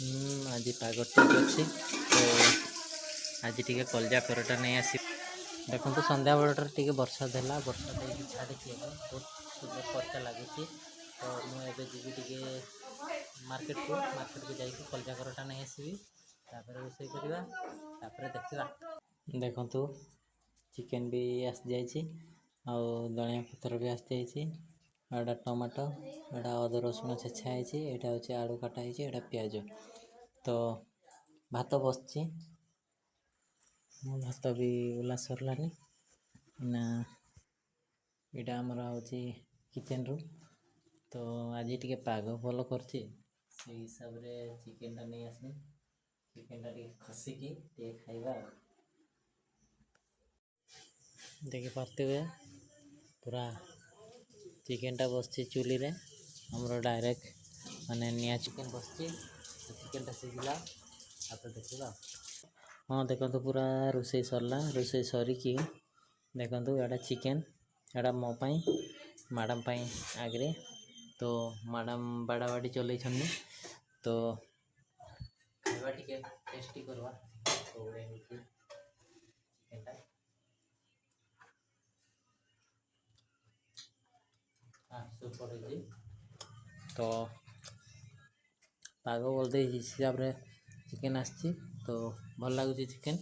आज पाग ठीक अच्छी तो आज टी कलजा परोटा नहीं आस देखो तो संध्या बेलटा टी वर्षा देला वर्षा दे छाड़ी बहुत सुंदर परोटा लगे तो मुझे जी टे मार्केट को जाकि कलजा परोटा नहीं आसबि रोसे करवा देखा देखु चिकेन भी आसी जाइए धनिया पत्र भी आसी जाइए एटा टमाटो एटा अदा रसुण छेचा है यहाँ हूँ आलू काटा है पियाज तो भात बसची मो भात भी उला सरलानी ना यहाँ आमर हूँ किचन रूम तो आज टी पाग भल कर हिसाब से चिकेन टा नहीं आसनी चिकेन टा खसिकी खाइबा देखी पार्थे हुए पूरा चिकेन टा बस चूली रे हमरो डायरेक्ट माने निया चिकेन बस चिकेन टा सीझला आप देखा हाँ देखो तो पूरा रोसे सरला रोसे सरिकी देखो यहाँ चिकेन यहाँ मोपाई मैडम आगे तो मैडम बाड़ा बाड़ी चल तो खाइबा टिके टेस्टी करवा तो चिकेन टा सुपर है तो पाग बोलते हिसाब से चिकेन आसी तो भल लगुच चिकेन